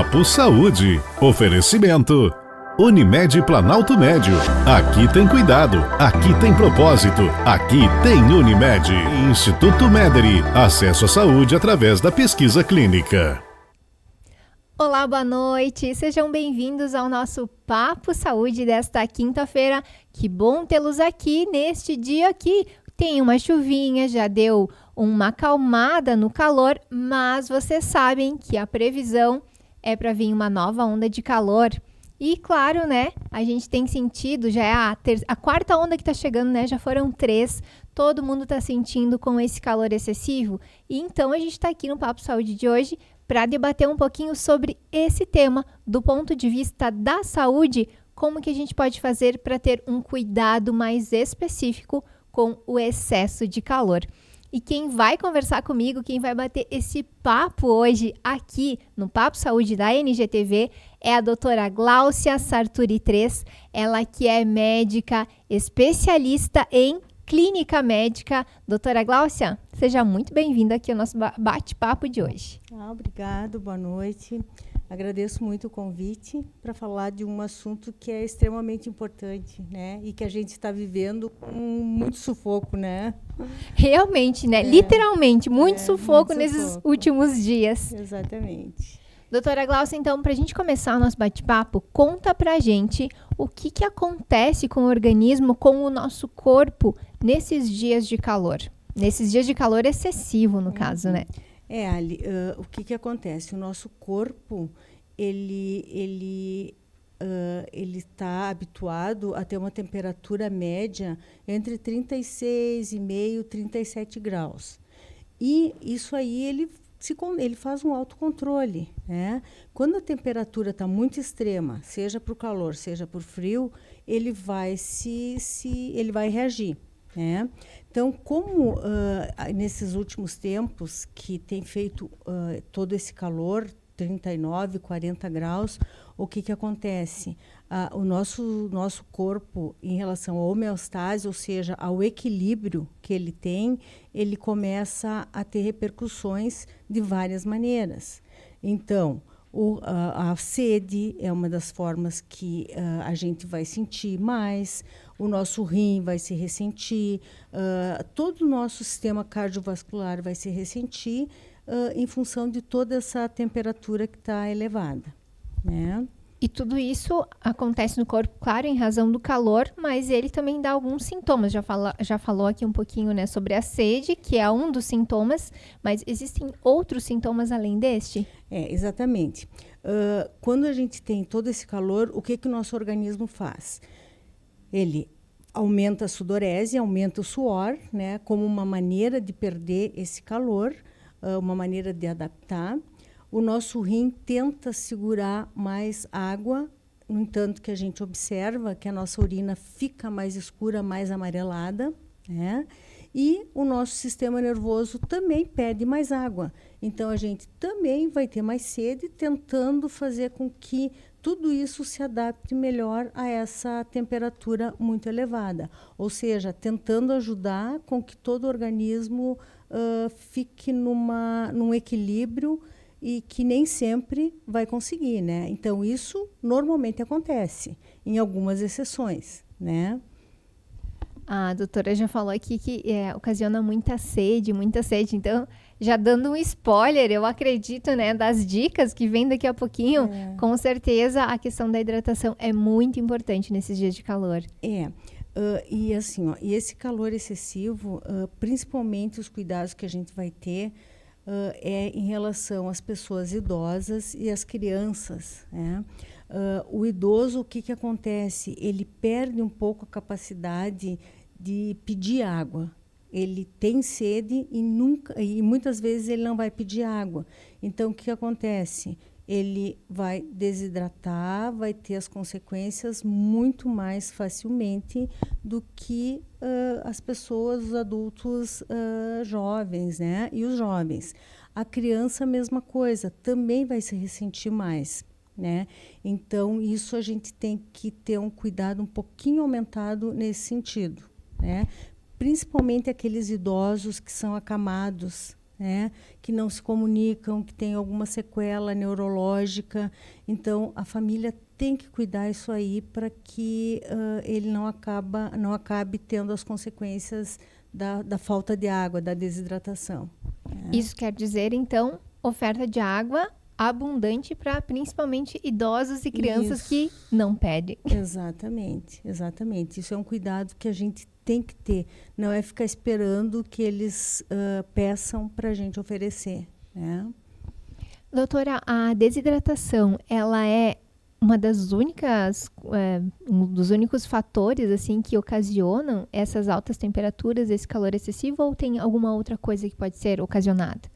Papo Saúde. Oferecimento Unimed Planalto Médio. Aqui tem cuidado, aqui tem propósito, aqui tem Unimed. Instituto Mederi. Acesso à saúde através da pesquisa clínica. Olá, boa noite. Sejam bem-vindos ao nosso Papo Saúde desta quinta-feira. Que bom tê-los aqui neste dia que tem uma chuvinha, já deu uma acalmada no calor, mas vocês sabem que a previsão é para vir uma nova onda de calor. E claro, né, a gente tem sentido, já é a quarta onda que tá chegando, né, já foram 3, todo mundo tá sentindo com esse calor excessivo. E então a gente tá aqui no Papo Saúde de hoje para debater um pouquinho sobre esse tema, do ponto de vista da saúde, como que a gente pode fazer para ter um cuidado mais específico com o excesso de calor. E quem vai conversar comigo, quem vai bater esse papo hoje aqui no Papo Saúde da NGTV é a doutora Gláucia Sarturi 3, ela que é médica especialista em clínica médica. Doutora Gláucia, seja muito bem-vinda aqui ao nosso bate-papo de hoje. Obrigado, boa noite. Agradeço muito o convite para falar de um assunto que é extremamente importante, né? E que a gente está vivendo com muito sufoco, né? Realmente, né? Literalmente, muito sufoco nesses últimos dias. Exatamente. Doutora Gláucia, então, para a gente começar o nosso bate-papo, conta pra gente o que acontece com o organismo, com o nosso corpo, nesses dias de calor. Nesses dias de calor excessivo, no caso, né? Ali, o que acontece? O nosso corpo, ele está habituado a ter uma temperatura média entre 36,5 e 37 graus. E isso aí ele faz um autocontrole, né? Quando a temperatura está muito extrema, seja para o calor, seja para o frio, ele vai ele vai reagir, né? Então, como nesses últimos tempos que tem feito todo esse calor, 39, 40 graus, o que acontece? O nosso corpo, em relação à homeostase, ou seja, ao equilíbrio que ele tem, ele começa a ter repercussões de várias maneiras. Então, a sede é uma das formas que a gente vai sentir mais, o nosso rim vai se ressentir, todo o nosso sistema cardiovascular vai se ressentir em função de toda essa temperatura que está elevada, né? E tudo isso acontece no corpo, claro, em razão do calor, mas ele também dá alguns sintomas. Já falou aqui um pouquinho, né, sobre a sede, que é um dos sintomas, mas existem outros sintomas além deste? Exatamente. Quando a gente tem todo esse calor, o que o nosso organismo faz? Ele aumenta a sudorese, aumenta o suor, né, como uma maneira de perder esse calor, uma maneira de adaptar. O nosso rim tenta segurar mais água, no entanto que a gente observa que a nossa urina fica mais escura, mais amarelada, né? E o nosso sistema nervoso também pede mais água. Então, a gente também vai ter mais sede, tentando fazer com que tudo isso se adapte melhor a essa temperatura muito elevada. Ou seja, tentando ajudar com que todo o organismo fique num equilíbrio e que nem sempre vai conseguir, né? Então, isso normalmente acontece, em algumas exceções, né? A doutora já falou aqui que ocasiona muita sede. Então, já dando um spoiler, eu acredito, né, das dicas que vem daqui a pouquinho, com certeza a questão da hidratação é muito importante nesses dias de calor. E assim, e esse calor excessivo, principalmente os cuidados que a gente vai ter, é em relação às pessoas idosas e às crianças, né? O idoso, o que acontece? Ele perde um pouco a capacidade de pedir água. Ele tem sede e muitas vezes ele não vai pedir água. Então, o que acontece? Ele vai desidratar, vai ter as consequências muito mais facilmente do que as pessoas, os adultos jovens, né? E os jovens. A criança, a mesma coisa, também vai se ressentir mais, né? Então, isso a gente tem que ter um cuidado um pouquinho aumentado nesse sentido, né? Principalmente aqueles idosos que são acamados, né, que não se comunicam, que tem alguma sequela neurológica. Então, a família tem que cuidar isso aí para que ele não acabe tendo as consequências da falta de água, da desidratação. Isso quer dizer, então, oferta de água abundante para principalmente idosos e crianças que não pedem. Exatamente, exatamente. Isso é um cuidado que a gente tem que ter. Não é ficar esperando que eles peçam para a gente oferecer, né? Doutora, a desidratação, ela é uma das únicas, um dos únicos fatores assim que ocasionam essas altas temperaturas, esse calor excessivo, ou tem alguma outra coisa que pode ser ocasionada?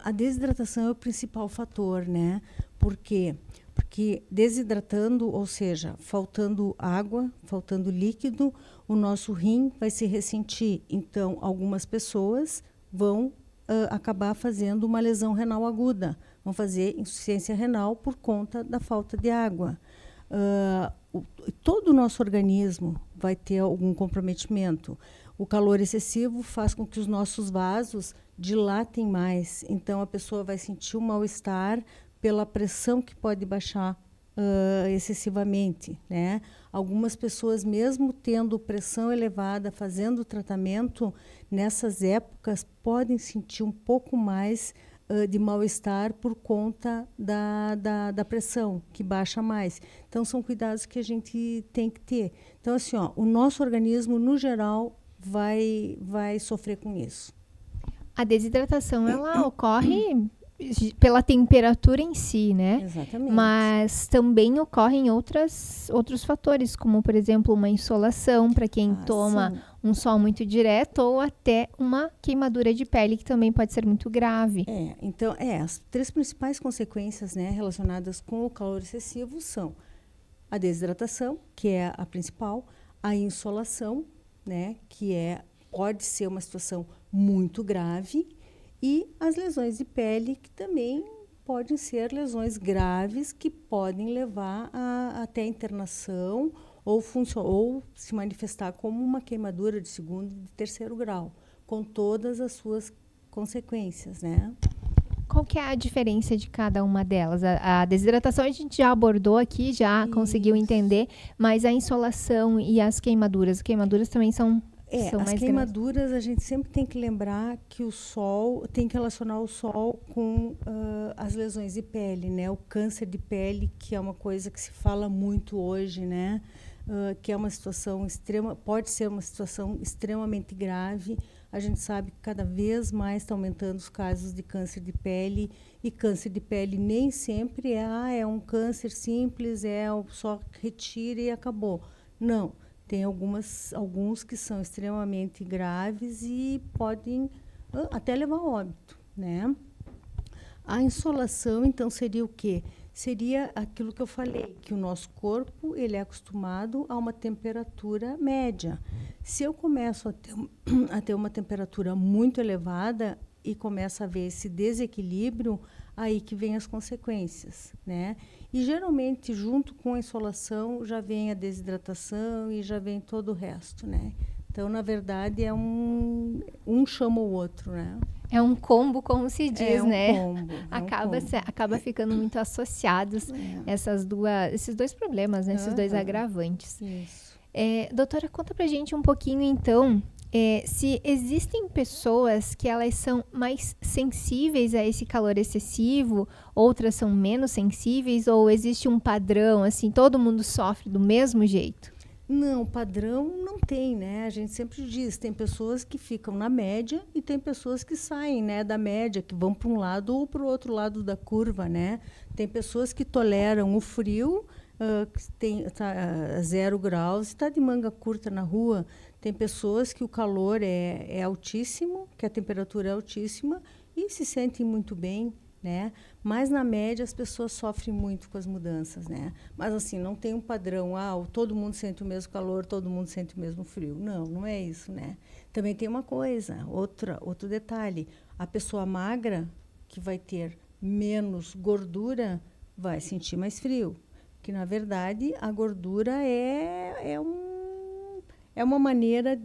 A desidratação é o principal fator, né? Por quê? Porque desidratando, ou seja, faltando água, faltando líquido, o nosso rim vai se ressentir. Então, algumas pessoas vão acabar fazendo uma lesão renal aguda, vão fazer insuficiência renal por conta da falta de água. Todo o nosso organismo vai ter algum comprometimento. O calor excessivo faz com que os nossos vasos dilatem mais. Então, a pessoa vai sentir um mal-estar pela pressão que pode baixar excessivamente, né? Algumas pessoas, mesmo tendo pressão elevada, fazendo tratamento, nessas épocas podem sentir um pouco mais de mal-estar por conta da pressão, que baixa mais. Então, são cuidados que a gente tem que ter. Então, assim, o nosso organismo, no geral, vai sofrer com isso. A desidratação, ela ocorre pela temperatura em si, né? Exatamente. Mas também ocorrem outros fatores, como, por exemplo, uma insolação para quem toma um sol muito direto, ou até uma queimadura de pele, que também pode ser muito grave. Então, as 3 principais consequências, né, relacionadas com o calor excessivo são a desidratação, que é a principal, a insolação, né, que pode ser uma situação muito grave, e as lesões de pele, que também podem ser lesões graves, que podem levar até internação ou se manifestar como uma queimadura de 2º e 3º grau, com todas as suas consequências, né? Qual que é a diferença de cada uma delas? A desidratação a gente já abordou aqui, já conseguiu entender, mas a insolação e as queimaduras também são as queimaduras, a gente sempre tem que lembrar que o sol, tem que relacionar o sol com as lesões de pele, né? O câncer de pele, que é uma coisa que se fala muito hoje, né? Que é uma situação pode ser uma situação extremamente grave. A gente sabe que cada vez mais está aumentando os casos de câncer de pele, e câncer de pele nem sempre é um câncer simples, só retira e acabou. Não. Tem alguns que são extremamente graves e podem até levar a óbito, né? A insolação, então, seria o quê? Seria aquilo que eu falei, que o nosso corpo ele é acostumado a uma temperatura média. Se eu começo a ter uma temperatura muito elevada e começa a haver esse desequilíbrio, aí que vem as consequências, né? E geralmente, junto com a insolação, já vem a desidratação e já vem todo o resto, né? Então, na verdade, um chama o outro, né? É um combo, como se diz, né? Combo, acaba ficando muito associados esses dois problemas, né? Esses dois agravantes. Isso. Doutora, conta pra gente um pouquinho, então, se existem pessoas que elas são mais sensíveis a esse calor excessivo, outras são menos sensíveis, ou existe um padrão, assim, todo mundo sofre do mesmo jeito? Não, padrão não tem, né? A gente sempre diz, tem pessoas que ficam na média e tem pessoas que saem, né, da média, que vão para um lado ou para o outro lado da curva, né? Tem pessoas que toleram o frio, que tá a 0 graus e está de manga curta na rua. Tem pessoas que o calor é altíssimo, que a temperatura é altíssima e se sentem muito bem, né? Mas, na média, as pessoas sofrem muito com as mudanças, né? Mas, assim, não tem um padrão, todo mundo sente o mesmo calor, todo mundo sente o mesmo frio. Não é isso, né? Também tem uma coisa, outro detalhe. A pessoa magra, que vai ter menos gordura, vai sentir mais frio. Que, na verdade, a gordura é é uma maneira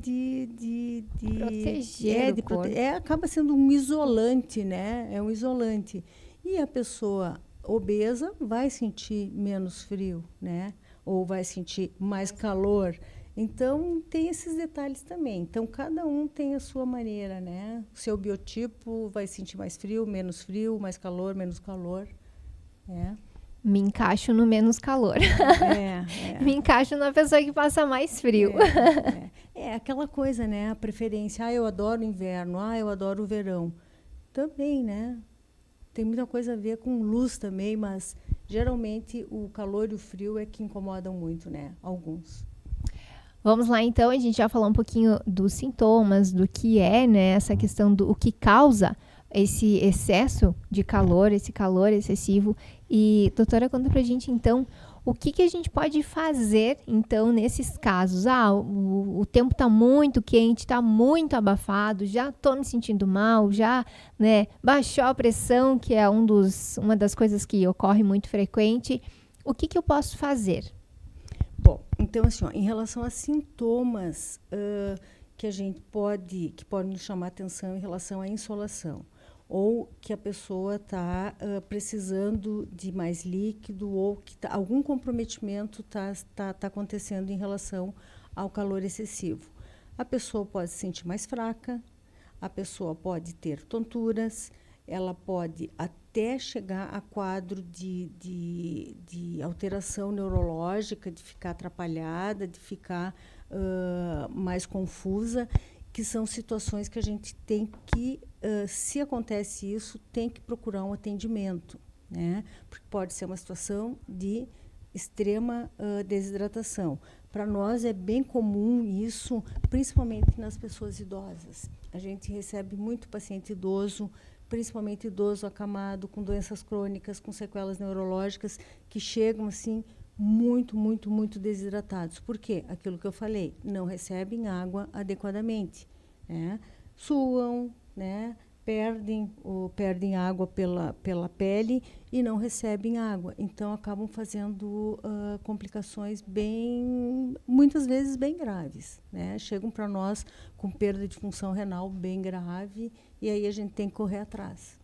proteger o corpo. Acaba sendo um isolante, né? É um isolante. E a pessoa obesa vai sentir menos frio, né? Ou vai sentir mais calor. Então, tem esses detalhes também. Então, cada um tem a sua maneira, né? O seu biotipo vai sentir mais frio, mais calor, menos calor. Me encaixo no menos calor. Me encaixo na pessoa que passa mais frio. É aquela coisa, né? A preferência. Eu adoro o inverno. Eu adoro o verão. Também, né? Tem muita coisa a ver com luz também, mas geralmente o calor e o frio é que incomodam muito, né? Alguns. Vamos lá, então, a gente já falou um pouquinho dos sintomas, do que é, né, essa questão do o que causa esse excesso de calor, esse calor excessivo. E, doutora, conta pra gente, então, o que a gente pode fazer, então, nesses casos? O tempo tá muito quente, tá muito abafado, já tô me sentindo mal, já, né, baixou a pressão, que é uma das coisas que ocorre muito frequente. O que eu posso fazer? Bom, então, assim, em relação a sintomas que podem nos chamar atenção em relação à insolação, ou que a pessoa está precisando de mais líquido, ou que algum comprometimento tá acontecendo em relação ao calor excessivo. A pessoa pode se sentir mais fraca, a pessoa pode ter tonturas, ela pode até chegar a quadro de alteração neurológica, de ficar atrapalhada, de ficar mais confusa, que são situações que a gente tem que, se acontece isso, tem que procurar um atendimento, né? Porque pode ser uma situação de extrema desidratação. Para nós é bem comum isso, principalmente nas pessoas idosas. A gente recebe muito paciente idoso, principalmente idoso acamado, com doenças crônicas, com sequelas neurológicas, que chegam assim muito, muito, muito desidratados. Por quê? Aquilo que eu falei, não recebem água adequadamente, né? Suam, né? Perdem água pela pele e não recebem água. Então, acabam fazendo complicações muitas vezes bem graves, né? Chegam para nós com perda de função renal bem grave e aí a gente tem que correr atrás,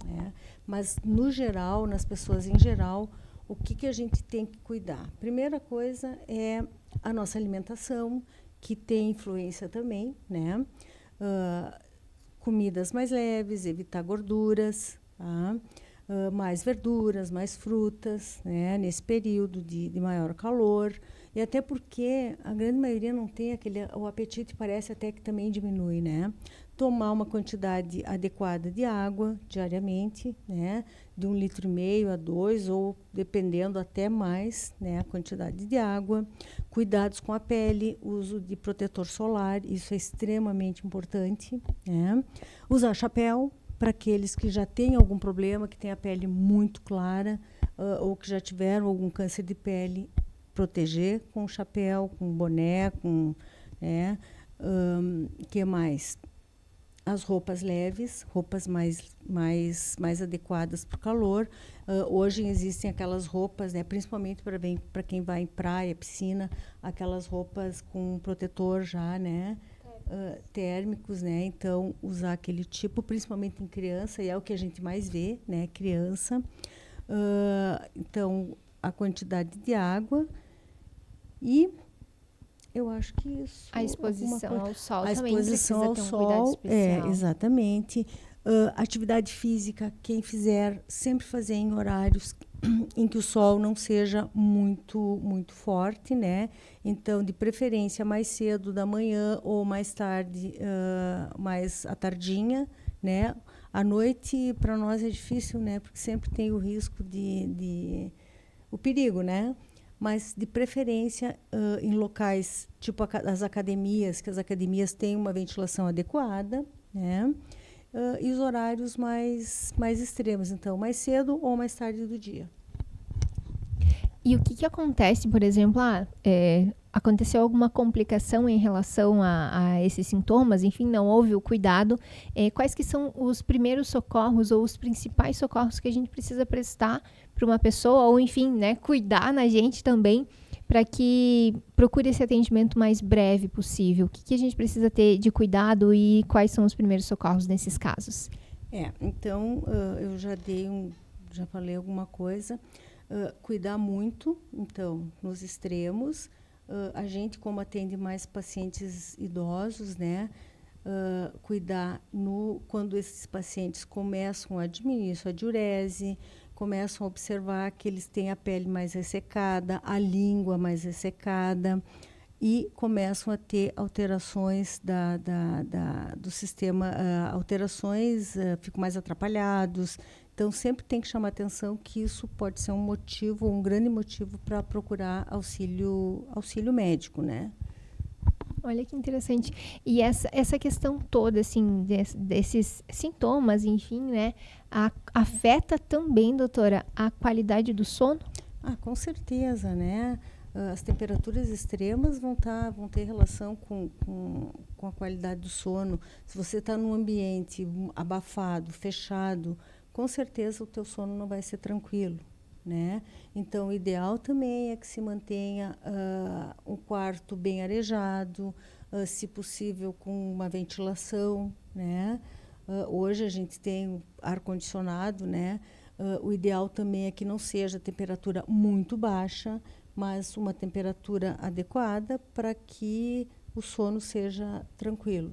né? Mas, no geral, nas pessoas em geral, o que a gente tem que cuidar? Primeira coisa é a nossa alimentação, que tem influência também, né? Comidas mais leves, evitar gorduras, tá? Mais verduras, mais frutas, né? Nesse período de maior calor. E até porque a grande maioria não tem o apetite parece até que também diminui, né? Tomar uma quantidade adequada de água diariamente, né? De 1,5 litro a 2, ou dependendo até mais, né? A quantidade de água. Cuidados com a pele, uso de protetor solar, isso é extremamente importante, né? Usar chapéu para aqueles que já têm algum problema, que têm a pele muito clara, ou que já tiveram algum câncer de pele, proteger com chapéu, com boné, que mais? As roupas leves, roupas mais adequadas para o calor. Hoje existem aquelas roupas, né, principalmente para quem vai em praia, piscina, aquelas roupas com protetor já, né, térmicos, né? Então, usar aquele tipo, principalmente em criança, e é o que a gente mais vê, né, criança. Então, a quantidade de água e eu acho que isso. A exposição ao sol a também exposição precisa ao ter um sol, cuidado especial. Exatamente. Atividade física, quem fizer, sempre fazer em horários em que o sol não seja muito, muito forte, né? Então, de preferência, mais cedo da manhã ou mais tarde, mais à tardinha, né? À noite, para nós é difícil, né? Porque sempre tem o risco o perigo, né? Mas, de preferência, em locais tipo as academias, que as academias têm uma ventilação adequada, né? E os horários mais extremos, então, mais cedo ou mais tarde do dia. E o que acontece, por exemplo, aconteceu alguma complicação em relação a esses sintomas, enfim, não houve o cuidado, quais que são os primeiros socorros ou os principais socorros que a gente precisa prestar para uma pessoa, ou enfim, né, cuidar na gente também, para que procure esse atendimento mais breve possível? O que a gente precisa ter de cuidado e quais são os primeiros socorros nesses casos? Então, eu já falei alguma coisa. Cuidar muito, então, nos extremos. A gente, como atende mais pacientes idosos, né? Cuidar quando esses pacientes começam a diminuir sua diurese, começam a observar que eles têm a pele mais ressecada, a língua mais ressecada, e começam a ter alterações do sistema, ficam mais atrapalhados. Então, sempre tem que chamar atenção que isso pode ser um grande motivo para procurar auxílio médico, né? Olha que interessante. E essa questão toda, assim, desses sintomas, enfim, né? Afeta também, doutora, a qualidade do sono? Com certeza, né? As temperaturas extremas vão ter relação com a qualidade do sono. Se você está num ambiente abafado, fechado, com certeza o teu sono não vai ser tranquilo, né? Então, o ideal também é que se mantenha um quarto bem arejado, se possível com uma ventilação, né? Hoje a gente tem ar-condicionado, né? O ideal também é que não seja temperatura muito baixa, mas uma temperatura adequada para que o sono seja tranquilo.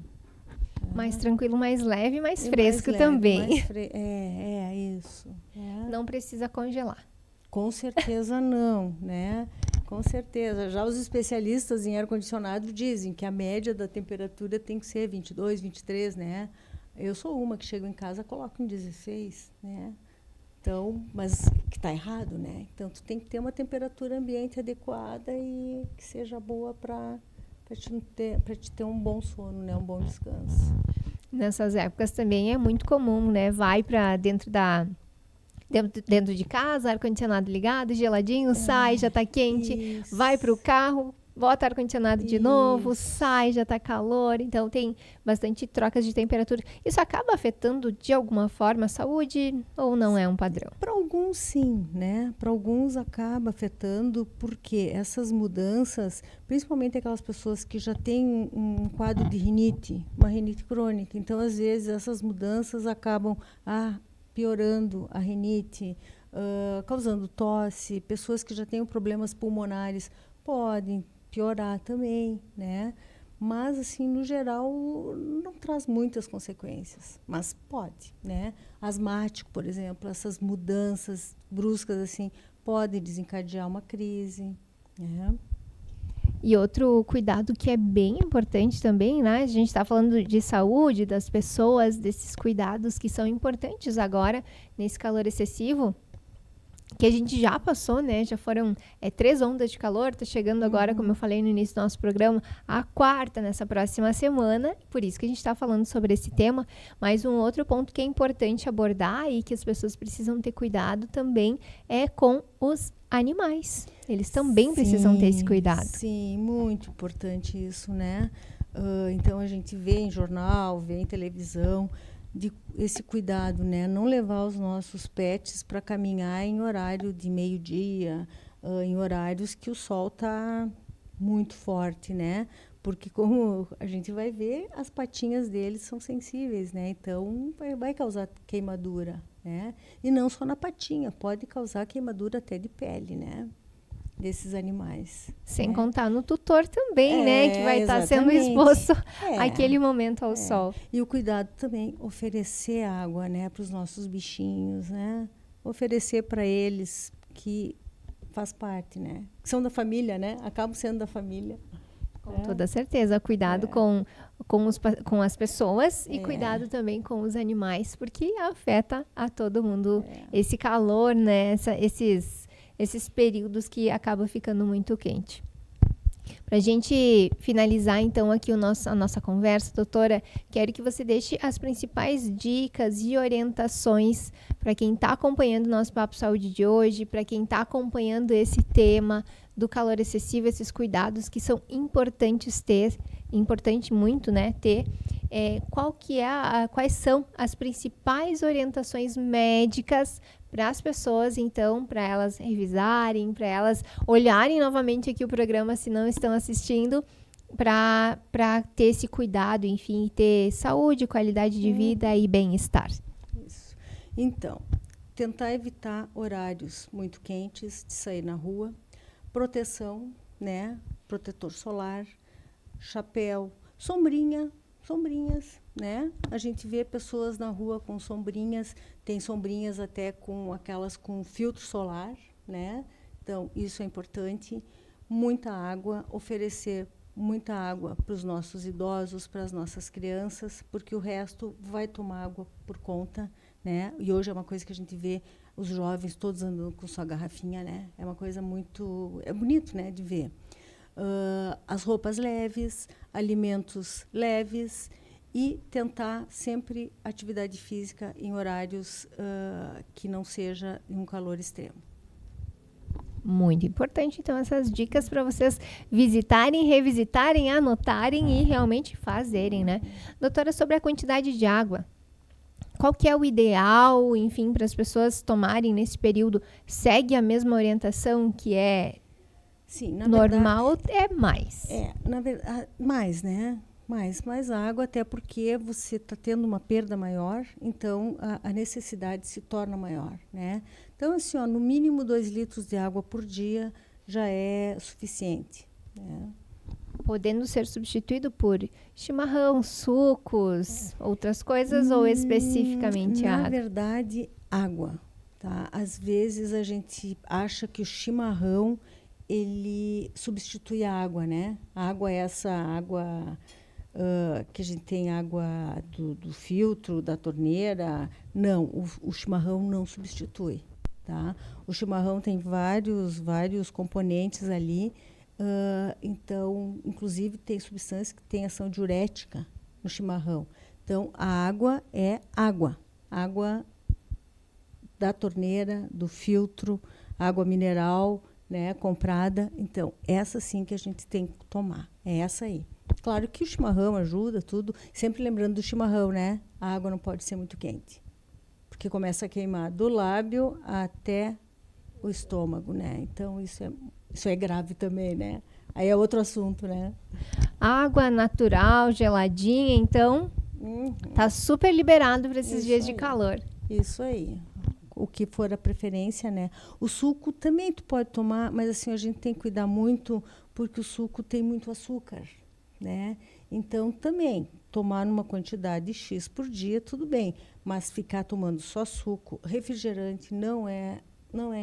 Mais tranquilo, mais leve, mais fresco também. Isso. Não precisa congelar. Com certeza não, né? Com certeza. Já os especialistas em ar-condicionado dizem que a média da temperatura tem que ser 22, 23, né? Eu sou uma que chego em casa e coloco em 16, né? Então, mas que está errado, né? Então, tu tem que ter uma temperatura ambiente adequada e que seja boa para te ter um bom sono, né? Um bom descanso. Nessas épocas também é muito comum, né? Vai para dentro de casa, ar-condicionado ligado, geladinho, sai, já está quente. Isso. Vai para o carro, bota ar-condicionado de novo, sai, já está calor. Então, tem bastante trocas de temperatura. Isso acaba afetando, de alguma forma, a saúde ou não é um padrão? Para alguns, sim, né? Para alguns acaba afetando, porque essas mudanças, principalmente aquelas pessoas que já têm um quadro de rinite, uma rinite crônica. Então, às vezes, essas mudanças acabam piorando a rinite, causando tosse. Pessoas que já têm problemas pulmonares podem piorar também, né? Mas, assim, no geral, não traz muitas consequências, mas pode, né? Asmático, por exemplo, essas mudanças bruscas, assim, podem desencadear uma crise, né? E outro cuidado que é bem importante também, né? A gente está falando de saúde, das pessoas, desses cuidados que são importantes agora, nesse calor excessivo, que a gente já passou, né? Já foram 3 ondas de calor, tá chegando agora, como eu falei no início do nosso programa, a 4ª nessa próxima semana, por isso que a gente está falando sobre esse tema. Mas um outro ponto que é importante abordar e que as pessoas precisam ter cuidado também é com os animais. Eles também precisam ter esse cuidado. Sim, muito importante isso, né? Então, a gente vê em jornal, vê em televisão, esse cuidado, né? Não levar os nossos pets para caminhar em horário de meio-dia, em horários que o sol está muito forte, né? Porque, como a gente vai ver, as patinhas deles são sensíveis, né? Então, vai causar queimadura, né? E não só na patinha, pode causar queimadura até de pele, né? Desses animais. Sem contar no tutor também, né? Que vai estar sendo exposto àquele momento ao sol. E o cuidado também, oferecer água, né? Para os nossos bichinhos, né? Oferecer para eles, que faz parte, né? Que são da família, né? Acabam sendo da família. Com toda certeza. Cuidado com as pessoas e cuidado também com os animais, porque afeta a todo mundo esse calor, né? Esses períodos que acaba ficando muito quente. Para a gente finalizar, então, aqui a nossa conversa, doutora, quero que você deixe as principais dicas e orientações para quem está acompanhando o nosso Papo Saúde de hoje, para quem está acompanhando esse tema do calor excessivo, esses cuidados que são importantes ter, importante muito, né, ter. Quais são as principais orientações médicas para as pessoas, então, para elas revisarem, para elas olharem novamente aqui o programa se não estão assistindo, para ter esse cuidado, enfim, ter saúde, qualidade de vida e bem-estar. Isso. Então, tentar evitar horários muito quentes de sair na rua, proteção, né? Protetor solar, chapéu, sombrinhas, né? A gente vê pessoas na rua com sombrinhas, tem sombrinhas até com aquelas com filtro solar, né? Então, isso é importante. Muita água, oferecer muita água para os nossos idosos, para as nossas crianças, porque o resto vai tomar água por conta, né? E hoje é uma coisa que a gente vê os jovens todos andando com sua garrafinha, né? É uma coisa muito... É bonito, né, de ver. As roupas leves, alimentos leves e tentar sempre atividade física em horários que não seja em um calor extremo. Muito importante, então, essas dicas para vocês visitarem, revisitarem, anotarem e realmente fazerem, né? Doutora, sobre a quantidade de água, qual que é o ideal, enfim, para as pessoas tomarem nesse período? Segue a mesma orientação que é Sim, na normal verdade, ou é mais? Na verdade, mais, né? Mais água, até porque você está tendo uma perda maior, então a necessidade se torna maior, né? Então, assim, ó, no mínimo 2 litros de água por dia já é suficiente, né? Podendo ser substituído por chimarrão, sucos, outras coisas ou especificamente Na água? verdade, água, tá? Às vezes a gente acha que o chimarrão ele substitui a água, né? A água é essa água que a gente tem água do filtro, da torneira. Não, o chimarrão não substitui, tá? O chimarrão tem vários componentes ali. Então, inclusive, tem substâncias que têm ação diurética no chimarrão. Então, a água é água. Água da torneira, do filtro, água mineral, né, comprada. Então, essa sim que a gente tem que tomar. É essa aí. Claro que o chimarrão ajuda, tudo. Sempre lembrando do chimarrão, né? A água não pode ser muito quente, porque começa a queimar do lábio até o estômago, né? Então, isso é grave também, né? Aí é outro assunto, né? Água natural, geladinha, então tá super liberado para esses dias de calor. Isso aí. O que for a preferência, né? O suco também tu pode tomar, mas assim, a gente tem que cuidar muito, porque o suco tem muito açúcar, né? Então, também, tomar numa quantidade X por dia, tudo bem. Mas ficar tomando só suco, refrigerante não é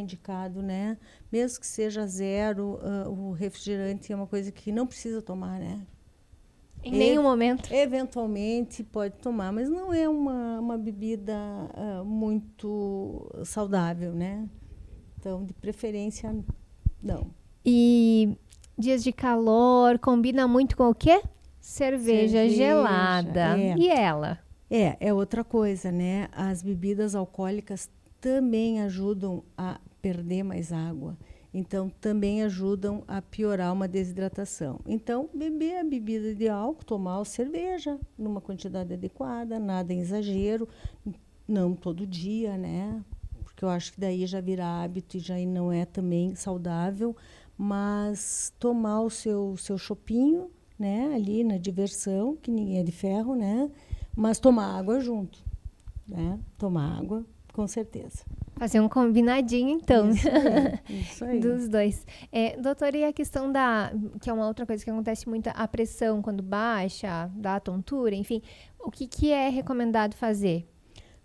indicado, né? Mesmo que seja zero, o refrigerante é uma coisa que não precisa tomar, né? Em nenhum momento. Eventualmente pode tomar, mas não é uma bebida muito saudável, né? Então, de preferência, não. E dias de calor, combina muito com o quê? Cerveja gelada. E ela? É outra coisa, né? As bebidas alcoólicas também ajudam a perder mais água. Então, também ajudam a piorar uma desidratação. Então, beber a bebida de álcool, tomar cerveja numa quantidade adequada, nada em exagero, não todo dia, né? Porque eu acho que daí já vira hábito e já não é também saudável. Mas tomar o seu chopinho, né? Ali na diversão, que ninguém é de ferro, né? Mas tomar água junto, né? Tomar água, com certeza. Fazer um combinadinho, então. Isso aí. Dos dois. Doutora, e a questão que é uma outra coisa que acontece muito, a pressão quando baixa, dá tontura, enfim. O que é recomendado fazer?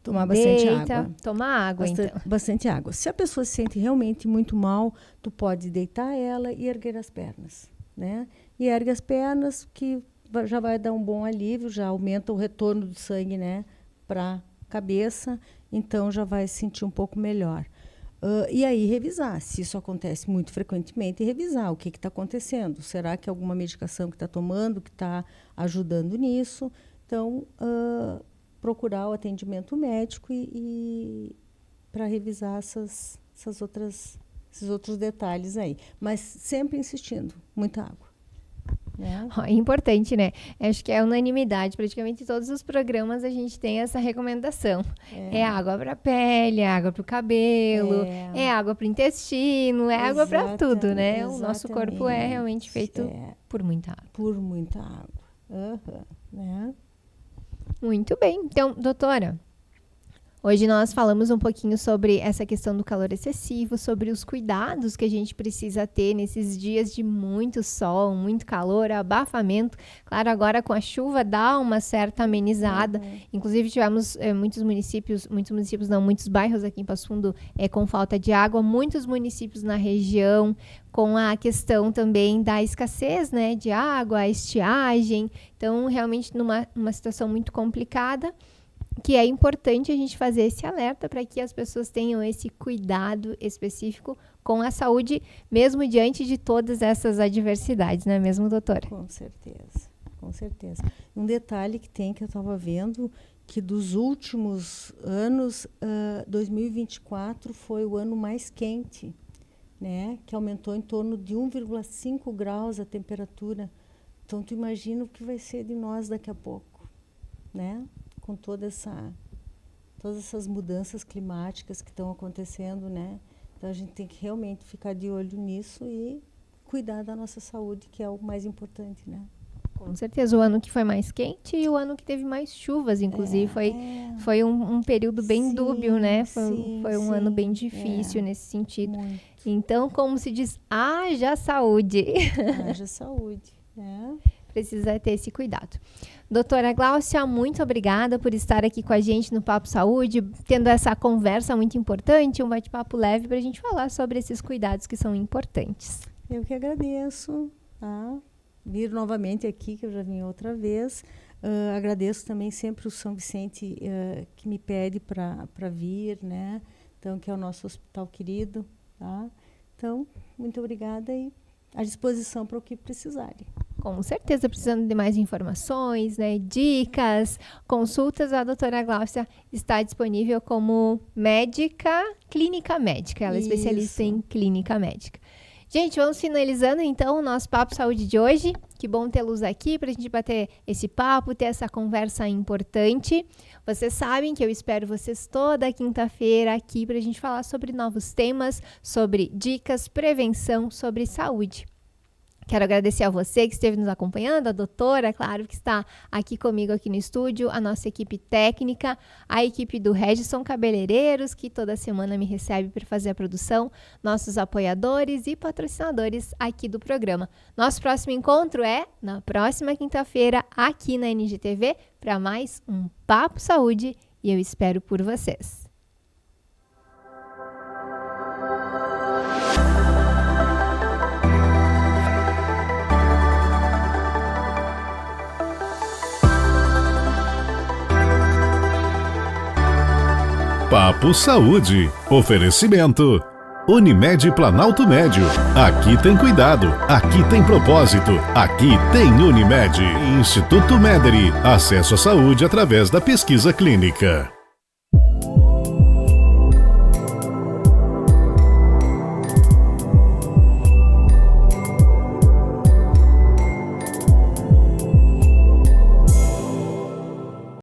Tomar bastante água. Tomar água, então. Bastante água. Se a pessoa se sente realmente muito mal, tu pode deitar ela e erguer as pernas, né? E ergue as pernas, que já vai dar um bom alívio, já aumenta o retorno do sangue, né, para a cabeça, então já vai se sentir um pouco melhor. E aí revisar, se isso acontece muito frequentemente, revisar o que está acontecendo. Será que alguma medicação que está tomando que está ajudando nisso? Então, procurar o atendimento médico e para revisar esses outros detalhes aí. Mas sempre insistindo, muita água. né? É importante, né? Acho que é unanimidade. Praticamente todos os programas a gente tem essa recomendação. É água para a pele, é água para o cabelo, é água para o intestino, é água para tudo, né? O nosso corpo é realmente feito por muita água. Por muita água. Né? Muito bem. Então, doutora, hoje nós falamos um pouquinho sobre essa questão do calor excessivo, sobre os cuidados que a gente precisa ter nesses dias de muito sol, muito calor, abafamento. Claro, agora com a chuva dá uma certa amenizada. Inclusive tivemos muitos bairros aqui em Passo Fundo com falta de água, muitos municípios na região com a questão também da escassez, né, de água, a estiagem. Então, realmente numa situação muito complicada, que é importante a gente fazer esse alerta para que as pessoas tenham esse cuidado específico com a saúde, mesmo diante de todas essas adversidades, não é mesmo, doutora? Com certeza, com certeza. Um detalhe que eu estava vendo, que dos últimos anos, 2024 foi o ano mais quente, né? Que aumentou em torno de 1,5 graus a temperatura. Então, tu imagina o que vai ser de nós daqui a pouco, né? Com todas essas mudanças climáticas que estão acontecendo, né? Então, a gente tem que realmente ficar de olho nisso e cuidar da nossa saúde, que é o mais importante, né? Com certeza, o ano que foi mais quente e o ano que teve mais chuvas, inclusive, foi um período bem dúbio, né? Foi um ano bem difícil nesse sentido. Muito. Então, como se diz, haja saúde. Haja saúde, né? Precisa ter esse cuidado. Doutora Gláucia, muito obrigada por estar aqui com a gente no Papo Saúde, tendo essa conversa muito importante, um bate-papo leve para a gente falar sobre esses cuidados que são importantes. Eu que agradeço, tá? Vir novamente aqui, que eu já vim outra vez. Agradeço também sempre o São Vicente que me pede para vir, né? Então, que é o nosso hospital querido, tá? Então, muito obrigada e à disposição para o que precisarem. Com certeza, precisando de mais informações, né, dicas, consultas, a doutora Gláucia está disponível como clínica médica. Ela é especialista em clínica médica. Gente, vamos finalizando então o nosso Papo Saúde de hoje. Que bom tê-los aqui para a gente bater esse papo, ter essa conversa importante. Vocês sabem que eu espero vocês toda quinta-feira aqui para a gente falar sobre novos temas, sobre dicas, prevenção, sobre saúde. Quero agradecer a você que esteve nos acompanhando, a doutora, claro, que está aqui comigo aqui no estúdio, a nossa equipe técnica, a equipe do Regison Cabeleireiros, que toda semana me recebe para fazer a produção, nossos apoiadores e patrocinadores aqui do programa. Nosso próximo encontro é na próxima quinta-feira, aqui na NGTV, para mais um Papo Saúde, e eu espero por vocês. Papo Saúde. Oferecimento. Unimed Planalto Médio. Aqui tem cuidado. Aqui tem propósito. Aqui tem Unimed. Instituto Mederi. Acesso à saúde através da pesquisa clínica.